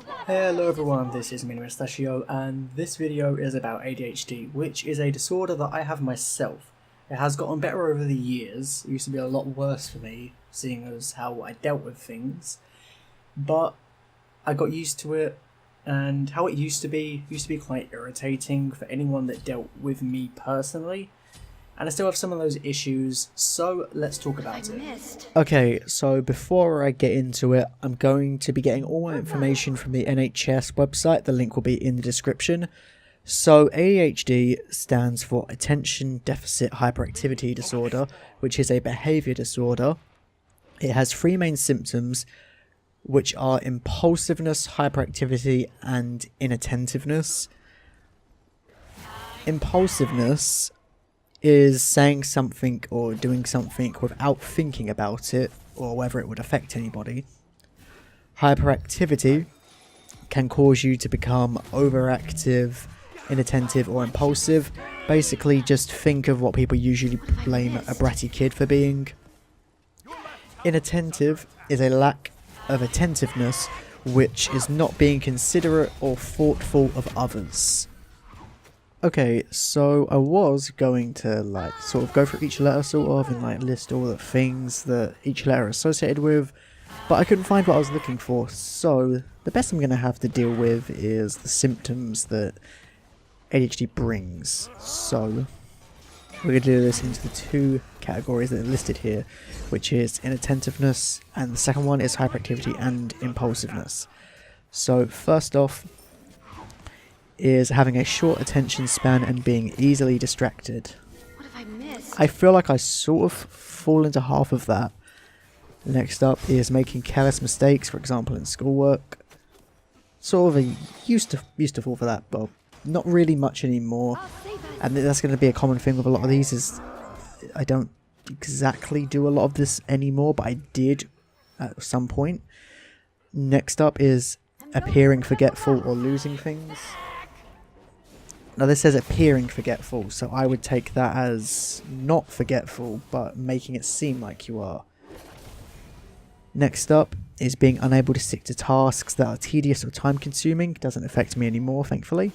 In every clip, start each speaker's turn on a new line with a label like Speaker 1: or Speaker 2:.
Speaker 1: Hello everyone, this is Minimoustachio, and this video is about ADHD, which is a disorder that I have myself. It has gotten better over the years. It used to be a lot worse for me, seeing as how I dealt with things. But I got used to it, and how it used to be quite irritating for anyone that dealt with me personally. And I still have some of those issues, so let's talk about it. Okay, so before I get into it, I'm going to be getting all my information from the NHS website. The link will be in the description. So ADHD stands for Attention Deficit Hyperactivity Disorder, which is a behaviour disorder. It has three main symptoms, which are impulsiveness, hyperactivity, and inattentiveness. Impulsiveness is saying something or doing something without thinking about it or whether it would affect anybody. Hyperactivity can cause you to become overactive, inattentive, or impulsive. Basically, just think of what people usually blame a bratty kid for being. Inattentive is a lack of attentiveness, which is not being considerate or thoughtful of others. Okay, so I was going to sort of go through each letter and list all the things that each letter is associated with, but I couldn't find what I was looking for, so the best I'm going to have to deal with is the symptoms that ADHD brings. So we're going to do this into the two categories that are listed here, which is inattentiveness, and the second one is hyperactivity and impulsiveness. So first off is having a short attention span and being easily distracted.
Speaker 2: What have I missed?
Speaker 1: I feel like I sort of fall into half of that. Next up is making careless mistakes, for example in schoolwork. Sort of used to fall for that, but not really much anymore. And that's going to be a common thing with a lot of these, is I don't exactly do a lot of this anymore, but I did at some point. Next up is appearing forgetful or losing things. Now this says appearing forgetful, so I would take that as not forgetful, but making it seem like you are. Next up is being unable to stick to tasks that are tedious or time consuming. Doesn't affect me anymore, thankfully.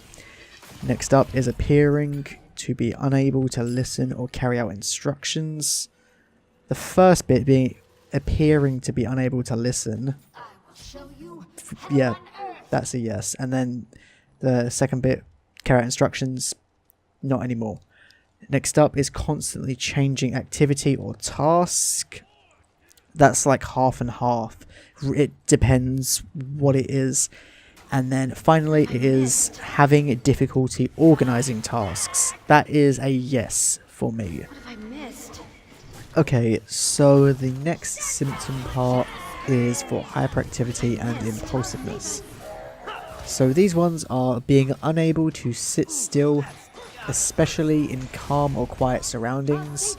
Speaker 1: Next up is appearing to be unable to listen or carry out instructions. The first bit being appearing to be unable to listen. Yeah, that's a yes. And then the second bit, carry out instructions, not anymore. Next up is constantly changing activity or task. That's like half and half. It depends what it is. And then finally it is having difficulty organizing tasks. That is a yes for me.
Speaker 2: What have I missed?
Speaker 1: Okay, so the next symptom part is for hyperactivity and impulsiveness. So these ones are being unable to sit still, especially in calm or quiet surroundings.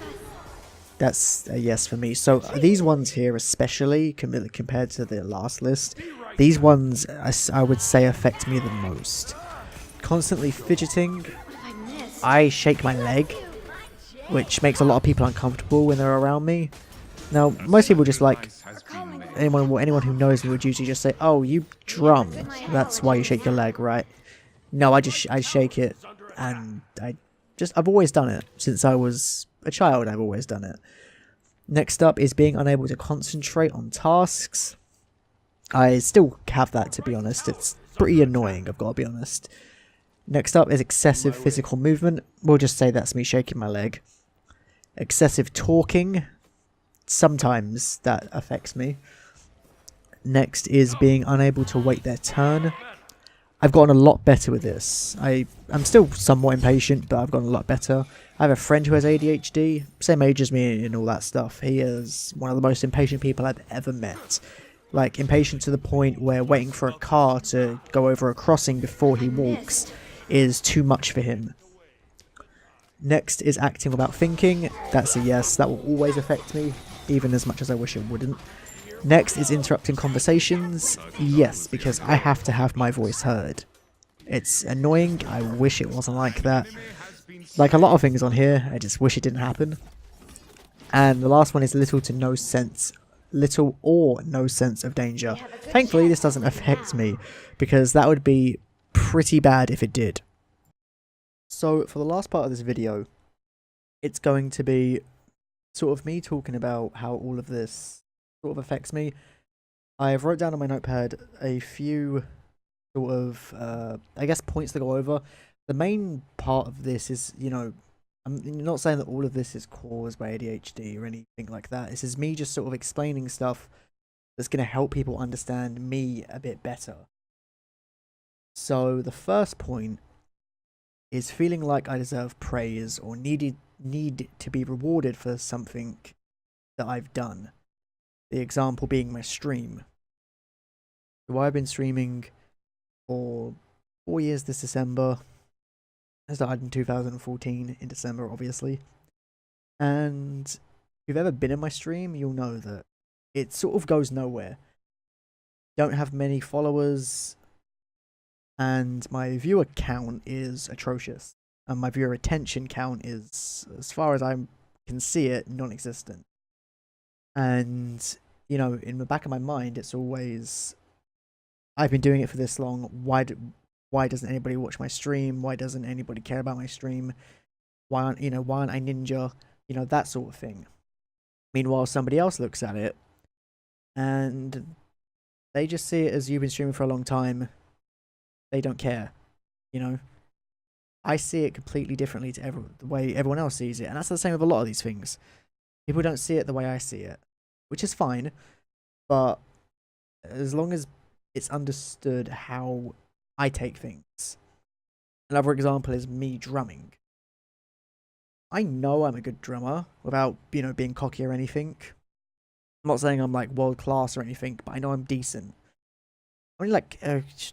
Speaker 1: That's a yes for me. So these ones here, especially compared to the last list, these ones I would say affect me the most. Constantly fidgeting. I shake my leg, which makes a lot of people uncomfortable when they're around me. Now, most people just anyone who knows me would usually just say, "Oh, you drum. That's why you shake your leg, right?" No, I shake it, and I've always done it since I was a child. I've always done it. Next up is being unable to concentrate on tasks. I still have that, to be honest. It's pretty annoying, I've got to be honest. Next up is excessive physical movement. We'll just say that's me shaking my leg. Excessive talking. Sometimes that affects me. Next is being unable to wait their turn. I've gotten a lot better with this. I'm still somewhat impatient, but I've gotten a lot better. I have a friend who has ADHD, same age as me and all that stuff. He is one of the most impatient people I've ever met. Like, impatient to the point where waiting for a car to go over a crossing before he walks is too much for him. Next is acting without thinking. That's a yes. That will always affect me, even as much as I wish it wouldn't. Next is interrupting conversations. Yes, because I have to have my voice heard. It's annoying. I wish it wasn't like that. Like a lot of things on here, I just wish it didn't happen. And the last one is little to no sense little or no sense of danger.
Speaker 2: We have a good
Speaker 1: Thankfully, this
Speaker 2: chance
Speaker 1: doesn't
Speaker 2: now.
Speaker 1: affect me, because that would be pretty bad if it did. So for the last part of this video, it's going to be sort of me talking about how all of this sort of affects me. I have wrote down on my notepad a few sort of, I guess, points to go over. The main part of this is, you know, I'm not saying that all of this is caused by ADHD or anything like that. This is me just sort of explaining stuff that's going to help people understand me a bit better. So the first point is feeling like I deserve praise or need to be rewarded for something that I've done. The example being my stream. So I've been streaming for 4 years this December. I started in 2014 in December, obviously. And if you've ever been in my stream, you'll know that it sort of goes nowhere. Don't have many followers, and my viewer count is atrocious. And my viewer retention count is, as far as I can see it, non-existent. And, you know, in the back of my mind, it's always, I've been doing it for this long, why doesn't anybody watch my stream? Why doesn't anybody care about my stream? Why aren't I ninja? You know, that sort of thing. Meanwhile, somebody else looks at it and they just see it as you've been streaming for a long time. They don't care, you know. I see it completely differently to the way everyone else sees it, and that's the same with a lot of these things. People don't see it the way I see it, which is fine, but as long as it's understood how I take things. Another example is me drumming. I know I'm a good drummer without, you know, being cocky or anything. I'm not saying I'm like world class or anything, but I know I'm decent. Only like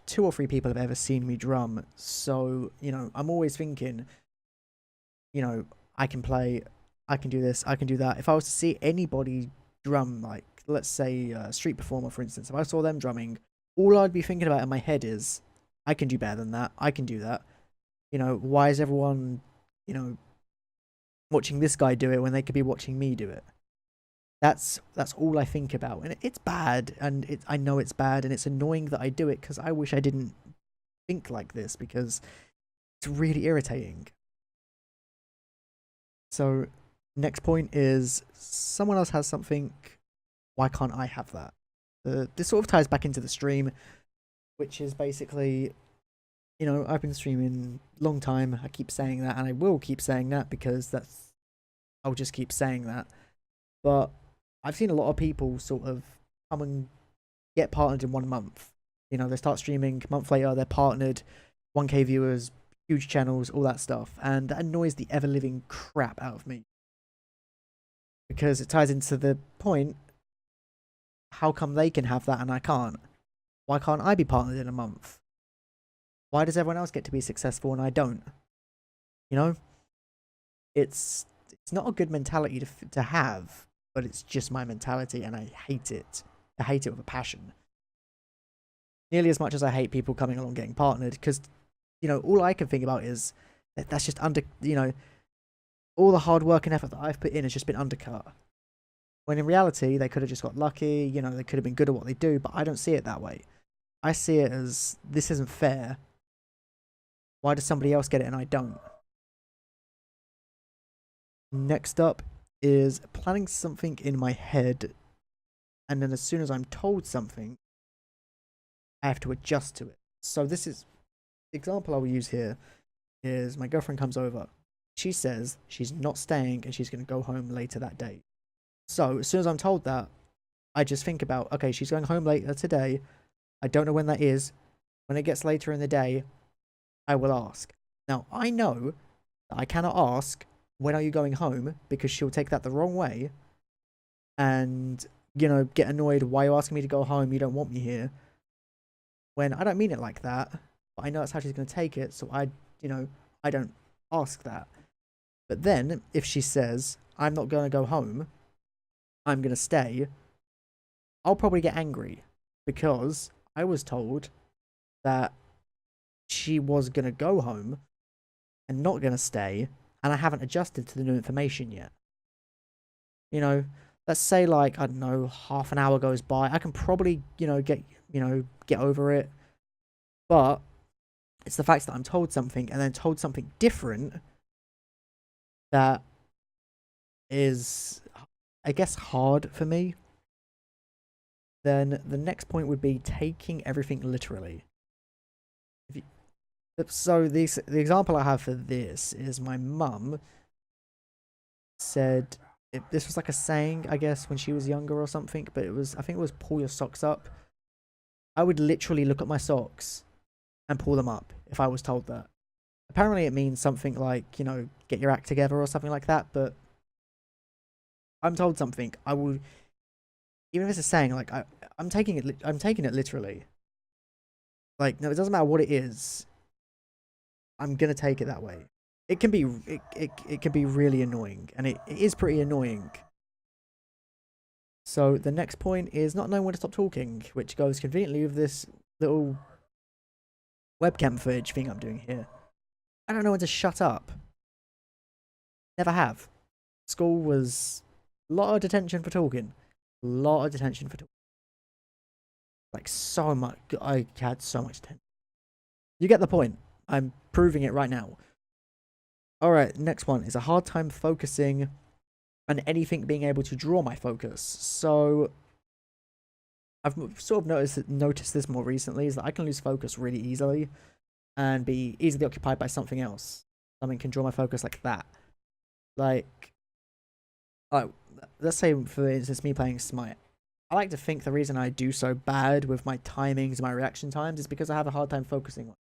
Speaker 1: 2 or 3 people have ever seen me drum, so, you know, I'm always thinking, you know, I can play, I can do this, I can do that. If I was to see anybody drum, like, let's say a street performer, for instance, if I saw them drumming, all I'd be thinking about in my head is, I can do better than that, I can do that. You know, why is everyone, you know, watching this guy do it when they could be watching me do it? That's all I think about, and it's bad, and I know it's bad, and it's annoying that I do it, because I wish I didn't think like this, because it's really irritating. So, next point is, someone else has something, why can't I have that? This sort of ties back into the stream, which is basically, you know, I've been streaming a long time, I keep saying that, and I will keep saying that, because I'll just keep saying that, but I've seen a lot of people sort of come and get partnered in 1 month. You know, they start streaming, a month later they're partnered, 1K viewers, huge channels, all that stuff. And that annoys the ever-living crap out of me. Because it ties into the point, how come they can have that and I can't? Why can't I be partnered in a month? Why does everyone else get to be successful and I don't? You know? It's not a good mentality to have. But it's just my mentality, and I hate it. I hate it with a passion. Nearly as much as I hate people coming along getting partnered, because, you know, all I can think about is that's just you know, all the hard work and effort that I've put in has just been undercut. When in reality, they could have just got lucky, you know, they could have been good at what they do, but I don't see it that way. I see it as, this isn't fair. Why does somebody else get it and I don't? Next up is planning something in my head, and then as soon as I'm told something, I have to adjust to it. So this is, the example I will use here is my girlfriend comes over. She says she's not staying and she's going to go home later that day. So as soon as I'm told that, I just think about, okay, she's going home later today. I don't know when that is. When it gets later in the day, I will ask. Now, I know that I cannot ask, when are you going home? Because she'll take that the wrong way and, you know, get annoyed. Why are you asking me to go home? You don't want me here. When I don't mean it like that, but I know that's how she's going to take it. So I don't ask that. But then if she says, I'm not going to go home, I'm going to stay, I'll probably get angry, because I was told that she was going to go home and not going to stay, and I haven't adjusted to the new information yet. You know, let's say like, I don't know, half an hour goes by. I can probably, get over it. But it's the fact that I'm told something and then told something different that is, I guess, hard for me. Then the next point would be taking everything literally. So the example I have for this is my mum said, this was like a saying, I guess, when she was younger or something, but I think it was pull your socks up. I would literally look at my socks and pull them up if I was told that. Apparently it means something like, get your act together or something like that, but I'm told something, I will, even if it's a saying, like, I'm taking it literally. Like, no, it doesn't matter what it is. I'm gonna take it that way. It can be it can be really annoying, and it is pretty annoying. So the next point is not knowing when to stop talking, which goes conveniently with this little webcam footage thing I'm doing here. I don't know when to shut up. Never have. School was a lot of detention for talking. A lot of detention for talking. Like, so much. I had so much attention. You get the point. I'm proving it right now. Alright, next one is a hard time focusing and anything being able to draw my focus. So I've sort of noticed this more recently, is that I can lose focus really easily and be easily occupied by something else. Something can draw my focus like that. Like, let's say, for instance, me playing Smite. I like to think the reason I do so bad with my timings and my reaction times is because I have a hard time focusing.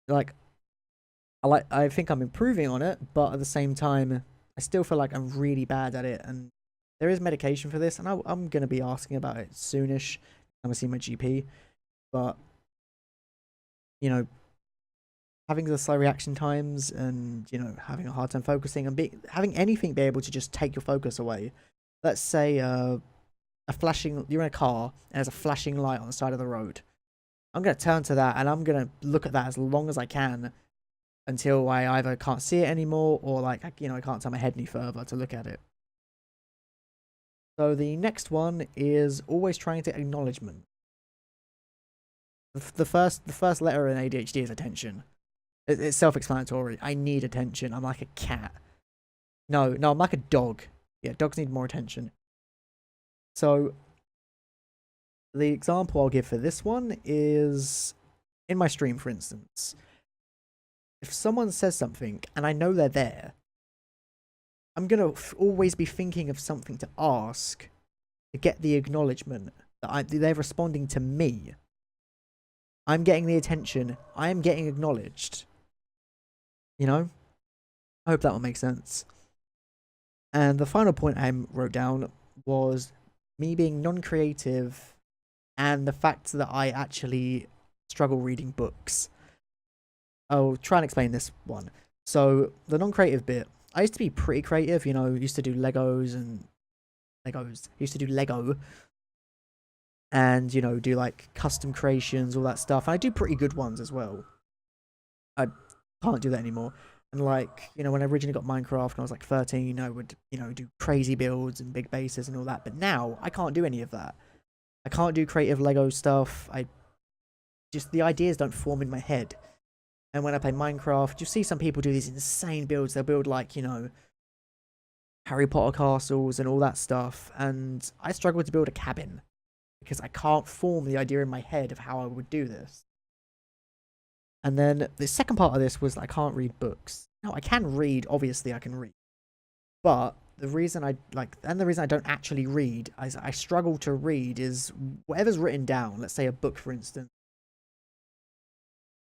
Speaker 1: Like, I think I'm improving on it, but at the same time, I still feel like I'm really bad at it. And there is medication for this, and I'm going to be asking about it soonish. I'm going to see my GP. But, having the slow reaction times and, having a hard time focusing and having anything be able to just take your focus away. Let's say, you're in a car and there's a flashing light on the side of the road. I'm going to turn to that and I'm going to look at that as long as I can until I either can't see it anymore or, like, I can't turn my head any further to look at it. So the next one is always trying to acknowledgement. The first letter in ADHD is attention. It's self-explanatory. I need attention. I'm like a cat. No, I'm like a dog. Yeah, dogs need more attention. So the example I'll give for this one is in my stream, for instance. If someone says something and I know they're there, I'm going to always be thinking of something to ask to get the acknowledgement that they're responding to me. I'm getting the attention. I am getting acknowledged. I hope that one makes sense. And the final point I wrote down was me being non-creative and the fact that I actually struggle reading books. I'll try and explain this one. So the non-creative bit, I used to be pretty creative, used to do Legos. Used to do Lego and, do like custom creations, all that stuff. And I do pretty good ones as well. I can't do that anymore. And like, when I originally got Minecraft and I was like 13, I would, do crazy builds and big bases and all that. But now I can't do any of that. I can't do creative Lego stuff. The ideas don't form in my head. And when I play Minecraft, you see some people do these insane builds. They'll build like, Harry Potter castles and all that stuff. And I struggle to build a cabin because I can't form the idea in my head of how I would do this. And then the second part of this was I can't read books. Now, I can read, obviously I can read. But the reason I don't actually read, I struggle to read, is whatever's written down. Let's say a book, for instance.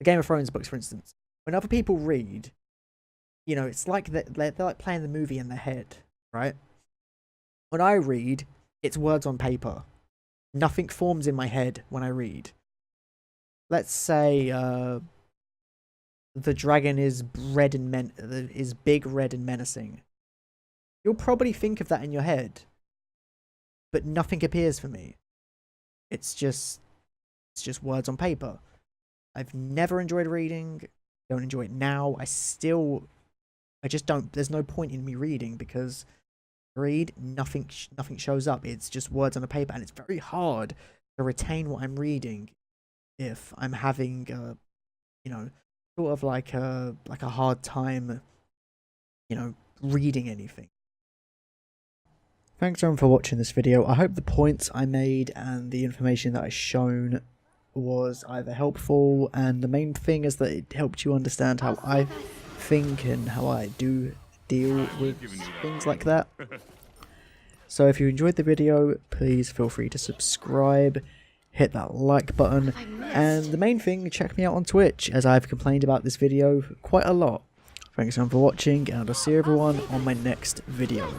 Speaker 1: The Game of Thrones books, for instance. When other people read, it's like they're like playing the movie in their head, right? When I read, it's words on paper. Nothing forms in my head when I read. Let's say, the dragon is big, red, and menacing. You'll probably think of that in your head, but nothing appears for me. It's just words on paper. I've never enjoyed reading. Don't enjoy it now. I just don't. There's no point in me reading because read, nothing shows up. It's just words on a paper, and it's very hard to retain what I'm reading if I'm having you know, sort of like a hard time, reading anything. Thanks everyone for watching this video. I hope the points I made and the information that I shown was either helpful, and the main thing is that it helped you understand how I think and how I do deal with things like that. So if you enjoyed the video, please feel free to subscribe, hit that like button, and the main thing, check me out on Twitch, as I've complained about this video quite a lot. Thanks everyone for watching, and I'll see everyone on my next video.